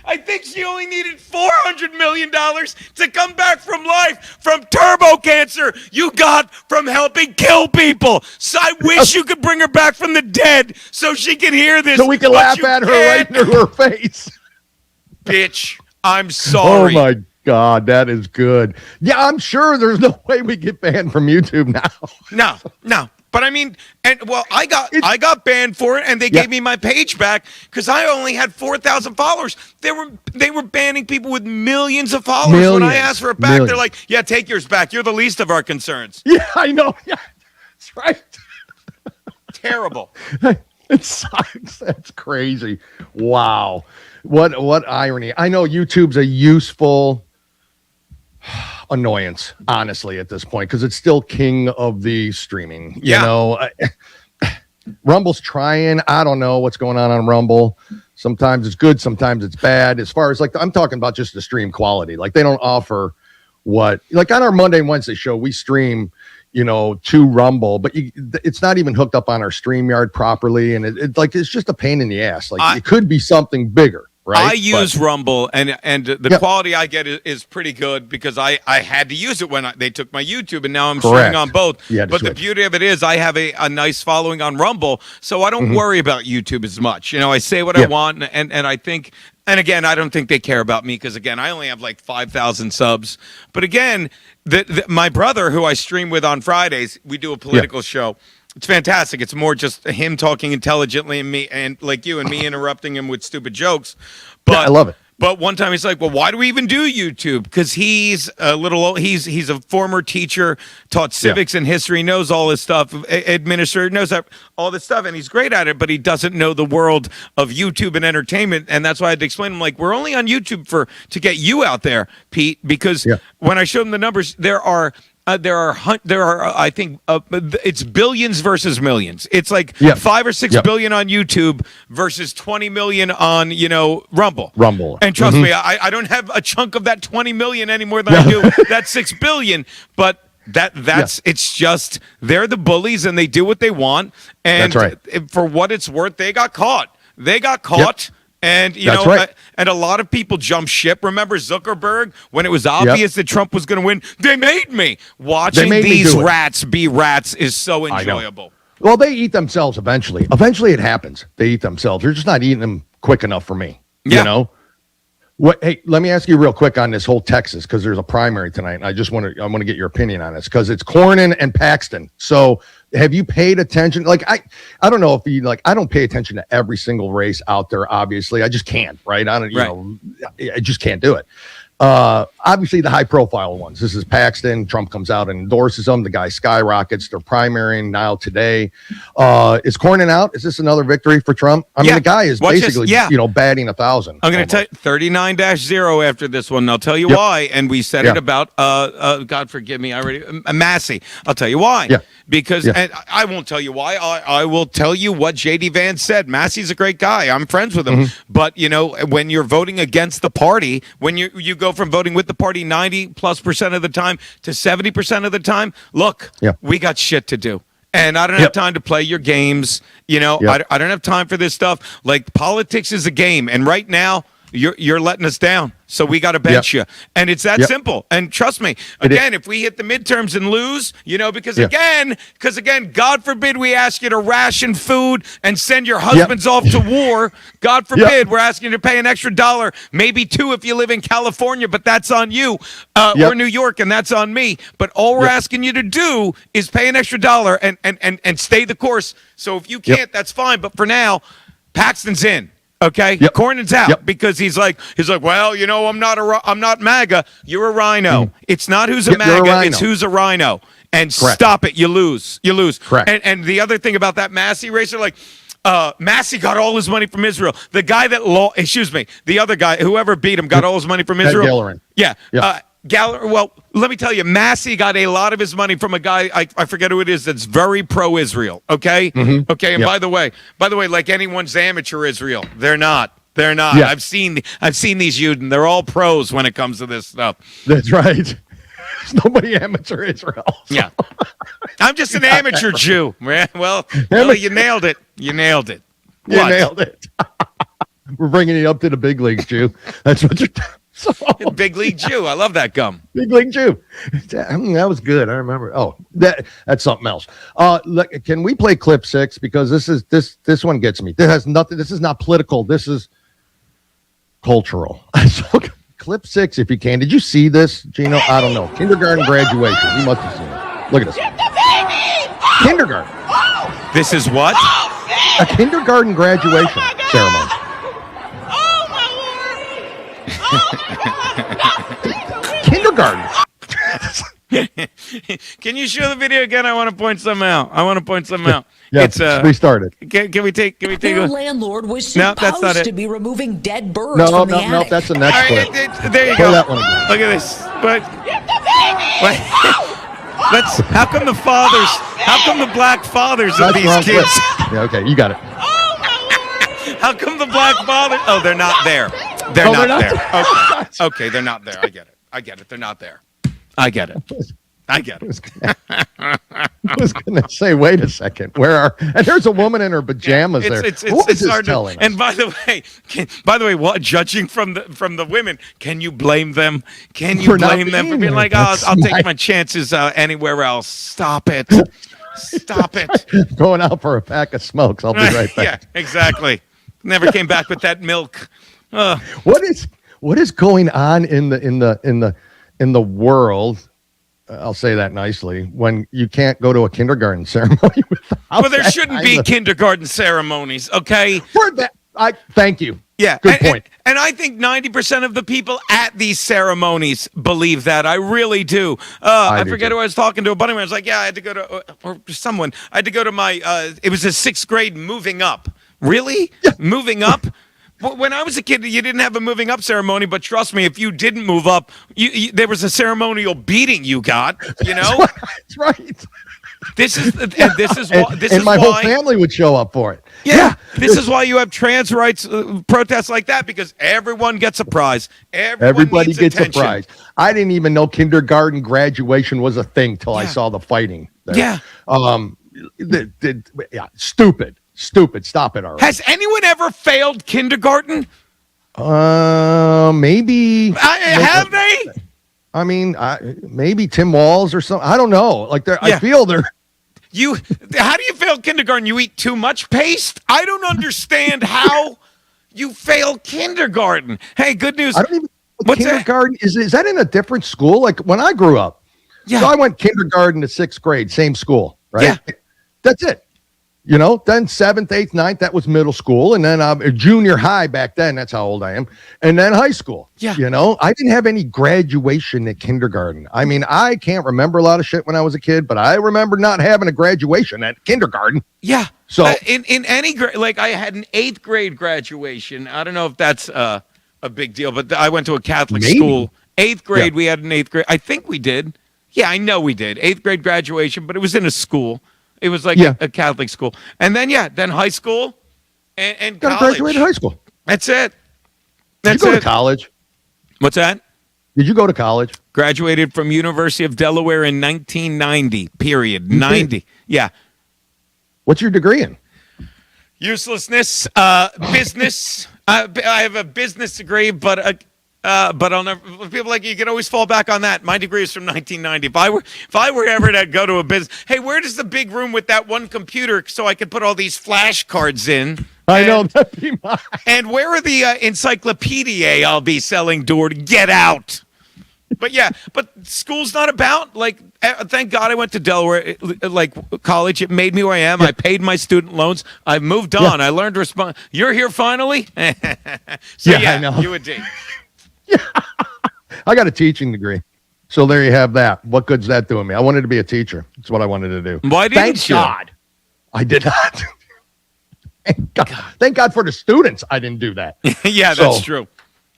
I think she only needed $400 million to come back from life from turbo cancer you got from helping kill people. So I wish you could bring her back from the dead so she can hear this. So we can laugh at her right into her face. Bitch, I'm sorry. Oh, my God, that is good. Yeah, I'm sure there's no way we get banned from YouTube now. No. But I mean, I got banned for it, and they gave me my page back because I only had 4,000 followers. They were banning people with millions of followers. When I asked for it back, they're like, "Yeah, take yours back. You're the least of our concerns." Yeah, I know. Yeah, that's right. Terrible. It sucks. That's crazy. Wow. What irony. I know YouTube's a useful annoyance, honestly, at this point, because it's still king of the streaming. You know, Rumble's trying. I don't know what's going on Rumble. Sometimes it's good, sometimes it's bad. As far as I'm talking about just the stream quality. Like they don't offer on our Monday and Wednesday show, we stream, to Rumble, but it's not even hooked up on our StreamYard properly, and it's just a pain in the ass. It could be something bigger. Right? I use Rumble, and the quality I get is pretty good because I had to use it when they took my YouTube, and now I'm streaming on both. But the beauty of it is I have a nice following on Rumble, so I don't worry about YouTube as much. I say what I want, and I think, and again, I don't think they care about me because, again, I only have 5,000 subs. But again, my brother, who I stream with on Fridays, we do a political show. It's fantastic. It's more just him talking intelligently and me and like you and me interrupting him with stupid jokes. But I love it. But one time he's like, "Well, why do we even do YouTube?" Because he's a former teacher, taught civics and history, knows all this stuff, administrator, knows all this stuff, and he's great at it. But he doesn't know the world of YouTube and entertainment, and that's why I had to explain to him, we're only on YouTube to get you out there, Pete. Because when I showed him the numbers, there are I think it's billions versus millions. It's 5 or 6 billion on YouTube versus 20 million on Rumble. And trust me, I don't have a chunk of that 20 million any more than I do that 6 billion. But that's it's just they're the bullies and they do what they want. And that's right. For what it's worth, they got caught. And you That's know, right. and a lot of people jump ship. Remember Zuckerberg when it was obvious that Trump was going to win? They made me. Watching these rats be rats is so enjoyable. Well, they eat themselves eventually. Eventually, it happens. They eat themselves. They're just not eating them quick enough for me. Yeah. You know. What? Hey, let me ask you real quick on this whole Texas, because there's a primary tonight. And I want to get your opinion on this, because it's Cornyn and Paxton. So have you paid attention? Like, I don't know if you I don't pay attention to every single race out there. Obviously, I just can't. Right? I don't. You know, I just can't do it. Obviously the high profile ones. This is Paxton. Trump comes out and endorses them. The guy skyrockets. They're primarying now today. Is Cornyn out? Is this another victory for Trump? I mean, the guy is basically, batting 1,000. I'm going to tell you 39-0 after this one. And I'll tell you why. And we said it about, God forgive me, I already, Massey. I'll tell you why. Yeah. Because, and I won't tell you why. I will tell you what J.D. Vance said. Massey's a great guy. I'm friends with him. But, you know, when you're voting against the party, when you go from voting with the party 90+% of the time to 70% of the time, look, we got shit to do. And I don't have time to play your games. You know, I don't have time for this stuff. Like, politics is a game. And right now, you're letting us down. So we got to bench you. And it's that simple. And trust me, again, if we hit the midterms and lose, you know, because again, God forbid we ask you to ration food and send your husbands off to war. God forbid we're asking you to pay an extra $1, maybe $2 if you live in California, but that's on you, or New York, and that's on me. But all we're asking you to do is pay an extra $1 and stay the course. So if you can't, that's fine. But for now, Paxton's in. Okay, Cornyn's out because he's like, well, you know, I'm not MAGA. You're a rhino. It's not who's a MAGA. It's who's a rhino. And stop it. You lose. Correct. And the other thing about that Massey racer, like, Massey got all his money from Israel. The guy the other guy, whoever beat him, got all his money from Israel. Gallerin. Well, let me tell you, Massey got a lot of his money from a guy, I forget who it is, that's very pro-Israel, okay? Okay, and by the way, like anyone's amateur Israel, they're not. Yeah. I've seen these Yuden. They're all pros when it comes to this stuff. That's right. There's nobody amateur Israel. So. Yeah. I'm just an amateur Jew. Well, you nailed it. You nailed it. We're bringing you up to the big leagues, Jew. That's what you're so. Big League Jew. I love that gum. Big League Jew. That was good. I remember. Oh, that's something else. Can we play clip 6? Because this one gets me. This has nothing. This is not political. This is cultural. So, clip 6, if you can. Did you see this, Gino? I don't know. Kindergarten graduation. You must have seen it. Look at this. Kindergarten. This is what? A kindergarten graduation ceremony. Kindergarten. Can you show the video again? I want to point something out. Yeah, it's restarted. Can we take Their landlord was supposed to be removing dead birds from the attic. No, that's the next clip. There you Play go. That one again. Look at this. But how come the black fathers of these kids? Yeah, okay, you got it. How come the black fathers? Oh, they're not there. They're not there. Okay, they're not there. I get it. They're not there. I get it. I was going to say, wait a second. And there's a woman in her pajamas there. What is this telling us? And by the way, what judging from the women, can you blame them? Can you blame them for being like, oh, I'll take my chances anywhere else? Stop it. Stop it. Going out for a pack of smokes. I'll be right back. Yeah, exactly. Never came back with that milk. What is going on in the world? I'll say that nicely. When you can't go to a kindergarten ceremony without. Well, there shouldn't be kindergarten ceremonies. Okay. For that, thank you. Yeah, good point. And I think 90% of the people at these ceremonies believe that. I really do. I forget who I was talking to. A buddy of mine was like, yeah, I had to go to, or someone, I had to go to my, it was a 6th grade moving up. Really? Yeah. Moving up? When I was a kid, you didn't have a moving up ceremony, but trust me, if you didn't move up, there was a ceremonial beating you got, you know? That's right. My whole family would show up for it. Yeah. This is why you have trans rights protests like that, because everyone gets a prize. Everybody gets attention. a prize. I didn't even know kindergarten graduation was a thing till I saw the fighting there. Yeah. Stupid. Stupid. Stop it already. Has anyone ever failed kindergarten? Maybe. Have they? I mean, maybe Tim Walls or something. I don't know. Like, I feel they're. How do you fail kindergarten? You eat too much paste? I don't understand how you fail kindergarten. Hey, good news. I don't even. What's kindergarten? Is that in a different school? Like when I grew up. Yeah. So I went kindergarten to 6th grade, same school, right? Yeah. That's it. You know, then 7th, 8th, 9th, that was middle school. And then junior high back then, that's how old I am. And then high school. Yeah. You know, I didn't have any graduation at kindergarten. I mean, I can't remember a lot of shit when I was a kid, but I remember not having a graduation at kindergarten. Yeah. So in any grade, like I had an 8th grade graduation. I don't know if that's a big deal, but I went to a Catholic school. 8th grade, we had an 8th grade. I think we did. Yeah, I know we did. 8th grade graduation, but it was in a school. It was like a Catholic school. And then, then high school and college. Graduated high school. That's it. Did you go to college? What's that? Did you go to college? Graduated from University of Delaware in 1990, period. 90. Yeah. What's your degree in? Uselessness, business. I have a business degree, but I'll never. People like you can always fall back on that. My degree is from 1990. If I were ever to go to a business, hey, where does the big room with that one computer so I could put all these flashcards in? I know that'd be mine. And where are the encyclopediae I'll be selling door to get out? But school's not about like. Thank God I went to Delaware, like college. It made me who I am. I paid my student loans. I've moved on. I learned to respond. You're here finally. I know. You a D. I got a teaching degree. So there you have that. What good's that doing me? I wanted to be a teacher. That's what I wanted to do. Why didn't you? Thank God. I did not. Thank God for the students. I didn't do that. That's true.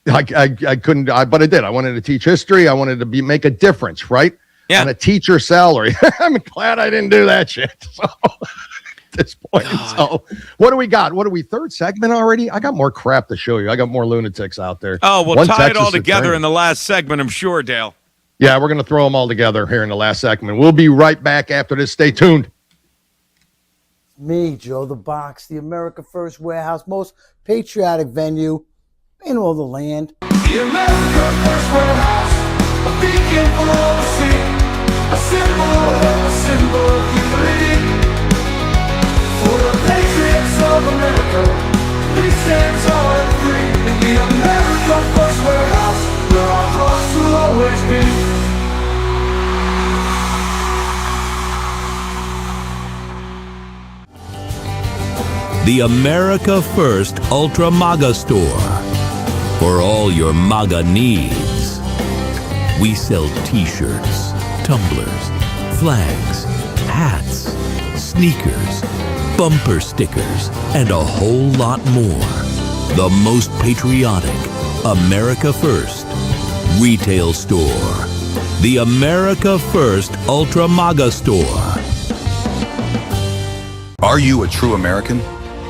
I couldn't, but I did. I wanted to teach history. I wanted to make a difference, right? Yeah. On a teacher salary. I'm glad I didn't do that shit. So at this point. So what do we got? What are we, third segment already? I got more crap to show you. I got more lunatics out there. Oh, we'll tie it all together in the last segment, I'm sure, Dale. Yeah, we're going to throw them all together here in the last segment. We'll be right back after this. Stay tuned. Me, Joe the Box, the America First Warehouse, most patriotic venue in all the land. The America First Warehouse, a beacon for all to see, a symbol of unity. For the patriots of America, we stand tall and free. In the America First Warehouse, where our hearts will always be. The America First Ultra MAGA Store. For all your MAGA needs. We sell t-shirts, tumblers, flags, hats, sneakers, bumper stickers, and a whole lot more. The most patriotic America First retail store. The America First Ultra MAGA Store. Are you a true American?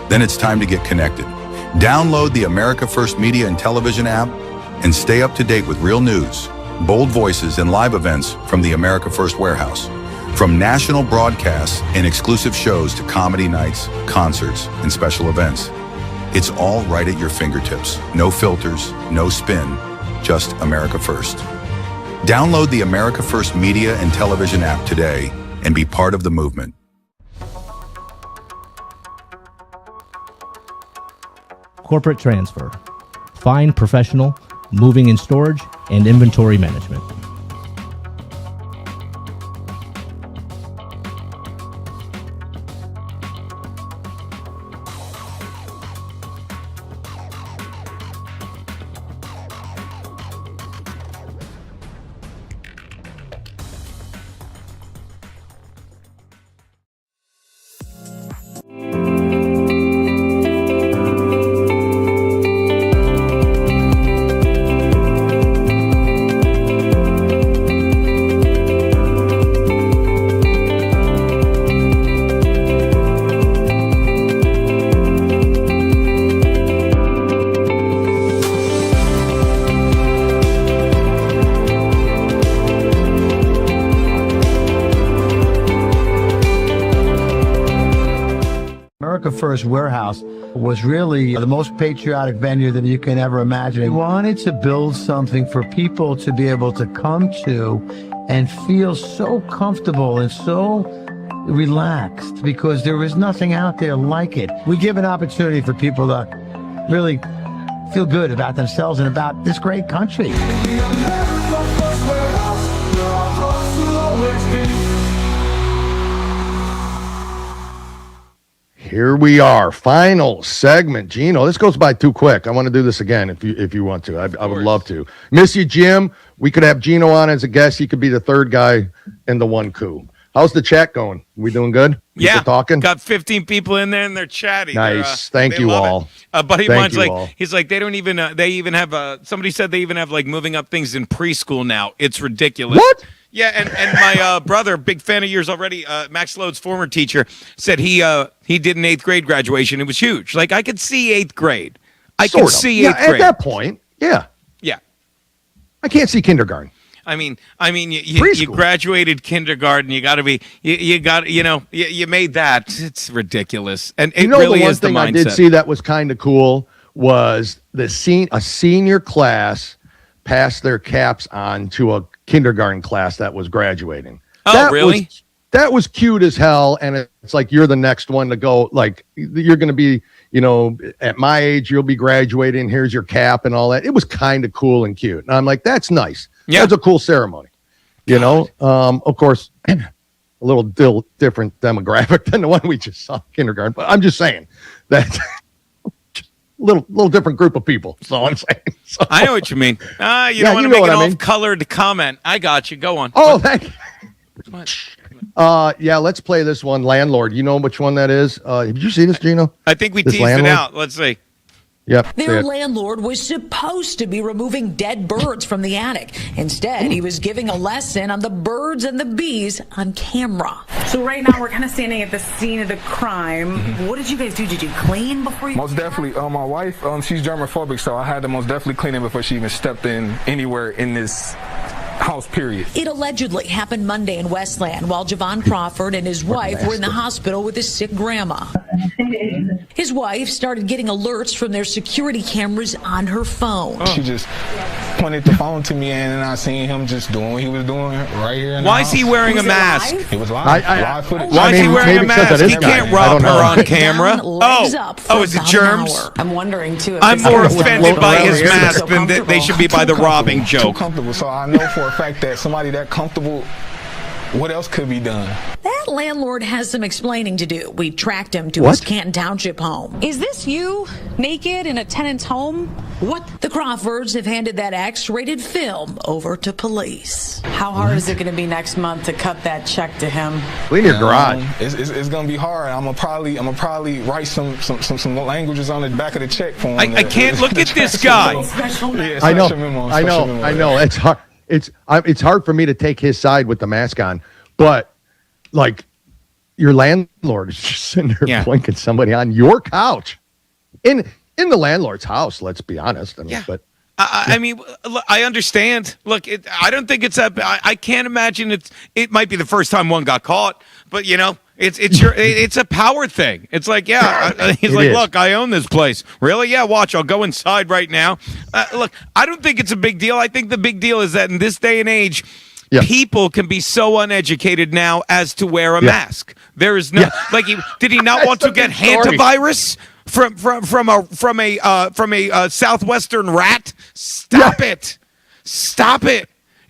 Then it's time to get connected. Download the America First Media and Television app and stay up to date with real news, bold voices, and live events from the America First Warehouse. From national broadcasts and exclusive shows to comedy nights, concerts, and special events. It's all right at your fingertips. No filters, no spin, just America First. Download the America First Media and Television app today and be part of the movement. Corporate transfer, fine professional, moving and storage, and inventory management. First Warehouse was really the most patriotic venue that you can ever imagine. We wanted to build something for people to be able to come to and feel so comfortable and so relaxed, because there is nothing out there like it. We give an opportunity for people to really feel good about themselves and about this great country. Here we are, final segment. Gino, this goes by too quick. I want to do this again if you want to. I would love to. Miss you, Jim. We could have Gino on as a guest. He could be the third guy in the one coup. How's the chat going? We doing good? Yeah, talking. Got 15 people in there and they're chatting. Nice. Thank you all. A buddy of Thank mine's you like, all. he's like, they don't even, they even have, somebody said they even have like moving up things in preschool now. It's ridiculous. What? Yeah, and my brother, big fan of yours already, Max Lode's former teacher, said he did an 8th grade graduation. It was huge. Like, I could see 8th grade. I could see 8th grade. At that point, yeah. Yeah. I can't see kindergarten. I mean, you graduated kindergarten. You got to be, you made that. It's ridiculous, and it really the one is the thing mindset. I did see that was kind of cool was a senior class passed their caps on to a kindergarten class that was graduating. Oh, really? That was cute as hell, and it's like you're the next one to go. Like you're going to be, at my age, you'll be graduating. Here's your cap and all that. It was kind of cool and cute, and I'm like, that's nice. Yeah. That's a cool ceremony. Of course, a little different demographic than the one we just saw in kindergarten. But I'm just saying that little different group of people. That's all I'm saying. So, I know what you mean. You don't want to make an off-colored comment. I got you. Go on. Oh, thank you. Yeah, let's play this one. Landlord. You know which one that is? Have you seen this, Gino? I think we teased it out. Let's see. Yep. Their landlord was supposed to be removing dead birds from the attic. Instead, he was giving a lesson on the birds and the bees on camera. So right now we're kind of standing at the scene of the crime. What did you guys do? Did you clean before you? Most definitely. My wife, she's germophobic, so I had to most definitely clean it before she even stepped in anywhere in this house, period. It allegedly happened Monday in Westland while Javon Crawford and his wife were in the hospital with his sick grandma. His wife started getting alerts from their security cameras on her phone. She just pointed the phone to me, and then I seen him just doing what he was doing right here in the Why house. is he wearing a mask? He was live. Live footage. Why is he wearing a mask? He can't rob her on camera. Oh, is it germs? I'm wondering too. If I'm more offended by his mask than they should be by the robbing joke. Too comfortable. So I know for a fact that somebody that comfortable, what else could be done? That landlord has some explaining to do. We tracked him to his Canton Township home. Is this you naked in a tenant's home? What? The Crawfords have handed that X-rated film over to police. How hard is it going to be next month to cut that check to him? Clean your garage. It's going to be hard. I'm gonna probably write some languages on the back of the check for him. I can't look at this guy. I know. It's hard. It's hard for me to take his side with the mask on, but like your landlord is just sitting there blinking somebody on your couch in the landlord's house. Let's be honest. But I mean, look, I understand. Look, I don't think it's I can't imagine it might be the first time one got caught, but it's a power thing. It's like, he's like, look, I own this place. Really? Yeah, watch. I'll go inside right now. Look, I don't think it's a big deal. I think the big deal is that in this day and age, people can be so uneducated now as to wear a mask. There is no did he not want to get hantavirus from a southwestern rat? Stop it. Stop it.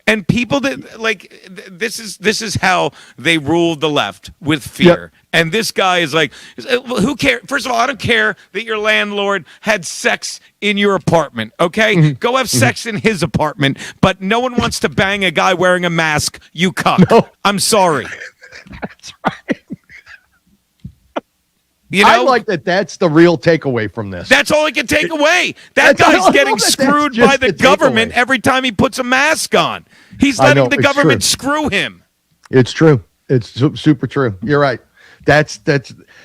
And people that this is how they ruled the left, with fear. And this guy is like, who cares? First of all, I don't care that your landlord had sex in your apartment. Okay, go have sex in his apartment. But no one wants to bang a guy wearing a mask. You cuck. No. I'm sorry. That's right. I like that. That's the real takeaway from this. That's all I can take away. That guy's getting screwed by the government every time he puts a mask on. He's letting the government screw him. It's true. It's super true. You're right. That's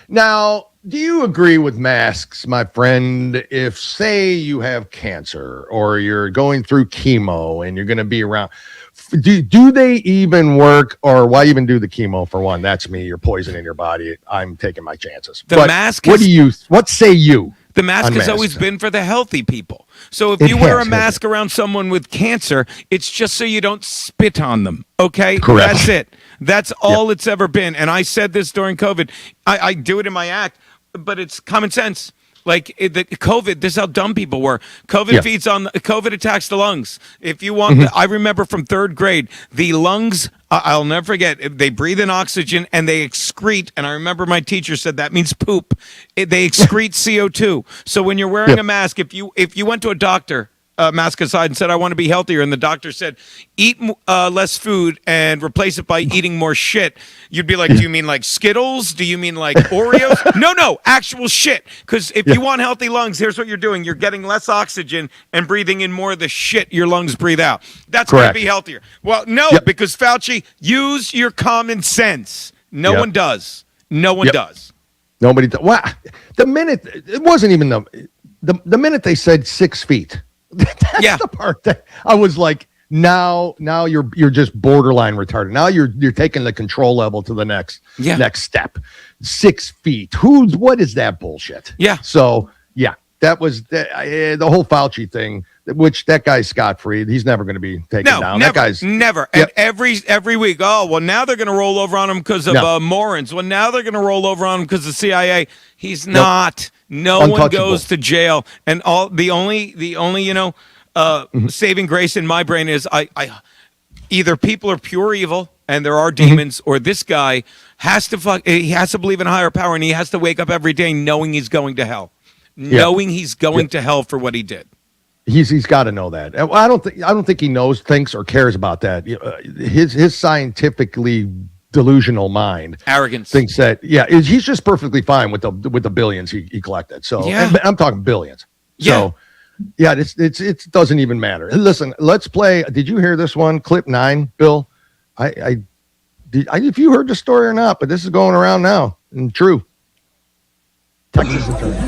now Do you agree with masks, my friend? If, say, you have cancer or you're going through chemo and you're going to be around, do they even work, or why even do the chemo? For one, that's me. You're poisoning your body. I'm taking my chances. The mask. What say you? The mask has always been for the healthy people. So if you wear a mask around someone with cancer, it's just so you don't spit on them. Okay, correct. That's it. That's all it's ever been. And I said this during COVID. I do it in my act. But it's common sense. Like the COVID, this is how dumb people were. COVID attacks the lungs. If you want, I remember from third grade, the lungs, I'll never forget, they breathe in oxygen and they excrete. And I remember my teacher said that means poop. They excrete CO2. So when you're wearing a mask, if you went to a doctor, mask aside, and said, I want to be healthier, and the doctor said, eat less food and replace it by eating more shit, you'd be like, do you mean like Skittles? Do you mean like Oreos? No, actual shit. Because if you want healthy lungs, here's what you're doing. You're getting less oxygen and breathing in more of the shit your lungs breathe out. That's going to be healthier. Well, no, because Fauci, use your common sense. No one does. No one does. Nobody does. Well, the minute, it wasn't even the minute they said 6 feet. That's the part that I was like, now you're just borderline retarded. Now you're taking the control level to the next step. 6 feet. What is that bullshit? Yeah. So that was the whole Fauci thing, which that guy's scot-free. He's never going to be taken down. Never, that guy's never. And every week, now they're going to roll over on him because of morons. Well, now they're going to roll over on him because of CIA. He's not. No one goes to jail. And the only saving grace in my brain is I either people are pure evil and there are demons, or this guy has to he has to believe in a higher power, and he has to wake up every day knowing he's going to hell. Knowing he's going to hell for what he did. He's got to know that. I don't think he thinks or cares about that. His scientifically delusional mind, arrogance, thinks that he's just perfectly fine with the billions he collected. So I'm talking billions. So it doesn't even matter. Listen, let's play. Did you hear this one? Clip 9, Bill. If you heard the story or not, but this is going around now and true. Texas attorney.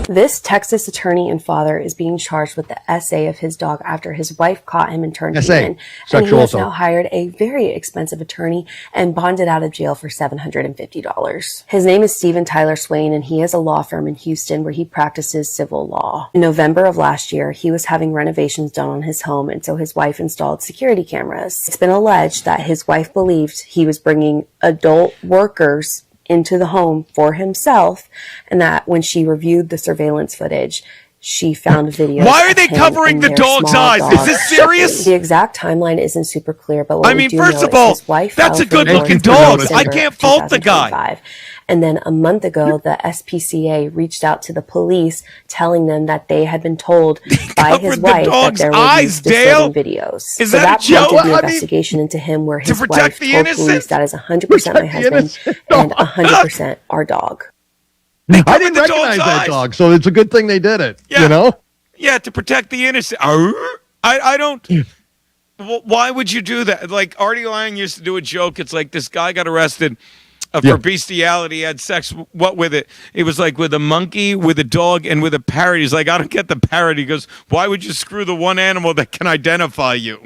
This Texas attorney and father is being charged with the SA of his dog after his wife caught him and turned him in. And he has now hired a very expensive attorney and bonded out of jail for $750. His name is Stephen Tyler Swain, and he has a law firm in Houston where he practices civil law. In November of last year, he was having renovations done on his home, and so his wife installed security cameras. It's been alleged that his wife believed he was bringing adult workers into the home for himself, and that when she reviewed the surveillance footage, she found videos. Why are they covering the dog's eyes? Is this serious? The exact timeline isn't super clear, but what we do first know of all, is his wife that's a good-looking dog. I can't fault the guy. And then a month ago, the SPCA reached out to the police, telling them that they had been told by his wife that there were these disturbing videos. Is so that a joke? prompted the investigation into him, where his wife told police that is 100% my husband and 100% our dog. I didn't recognize that dog, so it's a good thing they did it. You know? Yeah, to protect the innocent. I don't. Why would you do that? Like Artie Lang used to do a joke. It's like this guy got arrested for bestiality. He had sex. What with it? It was like with a monkey, with a dog, and with a parrot. He's like, I don't get the parrot. He goes, why would you screw the one animal that can identify you?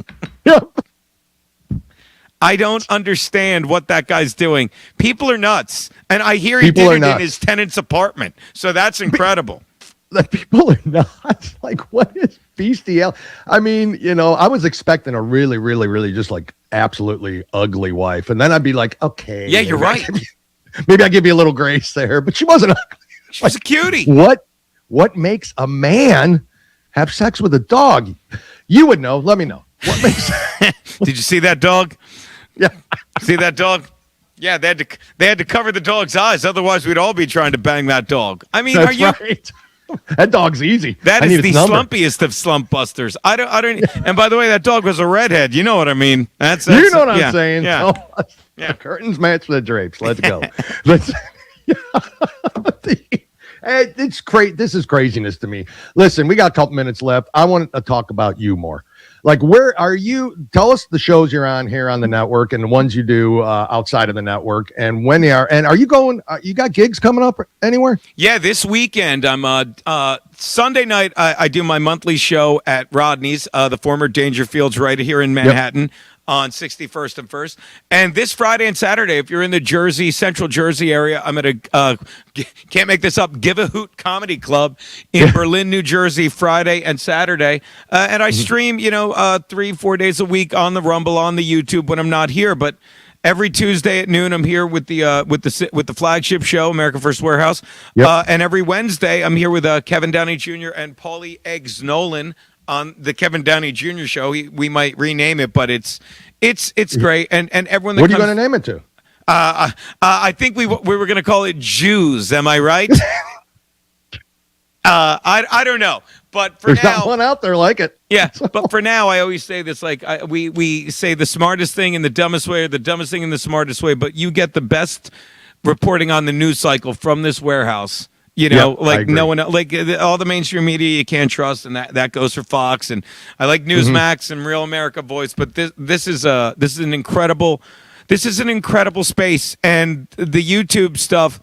I don't understand what that guy's doing. People are nuts. And I hear he did it in his tenant's apartment. So that's incredible. People are nuts. Like, what is bestiality? I mean, I was expecting a really, really, really just like absolutely ugly wife. And then I'd be like, okay. Yeah, you're right. Maybe I give you a little grace there. But she wasn't ugly. She was a cutie. What makes a man have sex with a dog? You would know. Let me know. What makes Did you see that dog? Yeah. See that dog? Yeah, they had to cover the dog's eyes. Otherwise, we'd all be trying to bang that dog. I mean, That's right. That dog's easy. That is the slumpiest of slump busters. I don't. And by the way, that dog was a redhead. You know what I mean? That's you know what I'm saying. Yeah. The curtains match the drapes. Let's go. It's great. This is craziness to me. Listen, we got a couple minutes left. I want to talk about you more. Like, where are you? Tell us the shows you're on here on the network and the ones you do outside of the network and when they are. And are you going, you got gigs coming up anywhere? Yeah, this weekend, I'm Sunday night, I do my monthly show at Rodney's, the former Dangerfields right here in Manhattan. Yep. On 61st and 1st. And this Friday and Saturday, if you're in the Central Jersey area, I'm at a, can't make this up, Give a Hoot Comedy Club in Berlin, New Jersey, Friday and Saturday. And I stream, 3-4 days a week on the Rumble, on the YouTube when I'm not here. But every Tuesday at noon, I'm here with the flagship show, America First Warehouse. Yep. And every Wednesday, I'm here with Kevin Downey Jr. and Paulie Eggs Nolan on the Kevin Downey Jr. show. We might rename it, but it's great. And everyone that what are you going to name it to? I think we were going to call it Jews. Am I right? I don't know. But for There's now, not one out there like it. Yeah, but for now, I always say this: like we say the smartest thing in the dumbest way, or the dumbest thing in the smartest way. But you get the best reporting on the news cycle from this warehouse. Like no one, like all the mainstream media you can't trust, and that goes for Fox. And I like Newsmax and Real America Voice, but this is an incredible space, and the YouTube stuff.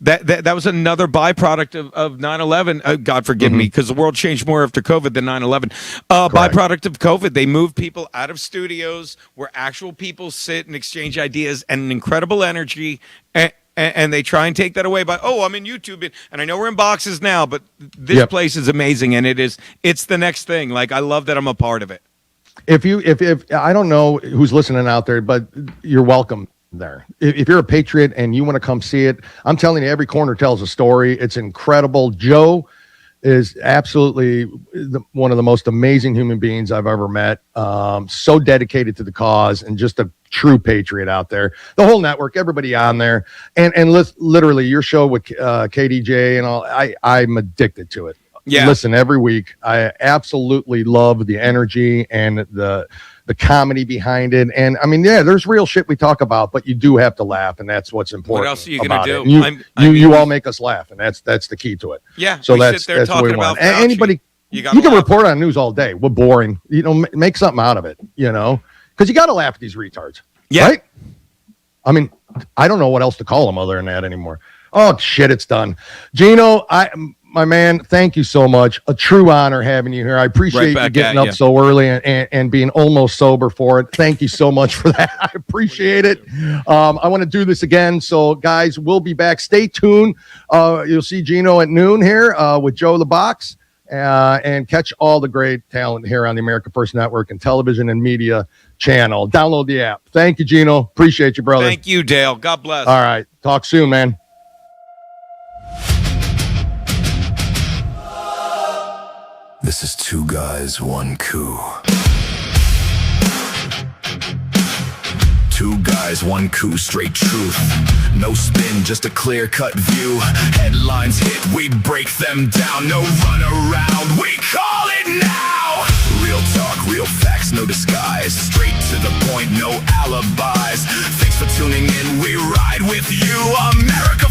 That was another byproduct of 9/11. God forgive me, because the world changed more after COVID than 9/11. Byproduct of COVID, they moved people out of studios where actual people sit and exchange ideas and an incredible energy. And they try and take that away by, I'm in YouTube, and I know we're in boxes now, but this place is amazing, and it's the next thing. Like, I love that I'm a part of it. If I don't know who's listening out there, but you're welcome there. If you're a patriot and you want to come see it, I'm telling you, every corner tells a story. It's incredible. Joe is absolutely one of the most amazing human beings I've ever met. So dedicated to the cause and just a true patriot out there. The whole network, everybody on there, and literally your show with KDJ and all. I'm addicted to it. Yeah, listen every week. I absolutely love the energy and the comedy behind it. And I mean, there's real shit we talk about, but you do have to laugh, and that's what's important. What else are you going to do? You all make us laugh, and that's the key to it. Yeah. So that's what we want. And anybody, you can report on news all day. We're boring. Make something out of it. Because you got to laugh at these retards. Yeah. Right? I mean, I don't know what else to call them other than that anymore. Oh shit, it's done. Gino, my man, thank you so much. A true honor having you here. I appreciate you getting up so early and being almost sober for it. Thank you so much for that. I appreciate it. I want to do this again. So, guys, we'll be back. Stay tuned. You'll see Gino at noon here with Joe the Box. And catch all the great talent here on the America First Network and television and media channel. Download the app. Thank you, Gino. Appreciate you, brother. Thank you, Dale. God bless. All right. Talk soon, man. This is Two Guys, One Coup. Two guys, one coup, straight truth. No spin, just a clear-cut view. Headlines hit, we break them down. No run around, we call it now. Real talk, real facts, no disguise. Straight to the point, no alibis. Thanks for tuning in, we ride with you, America.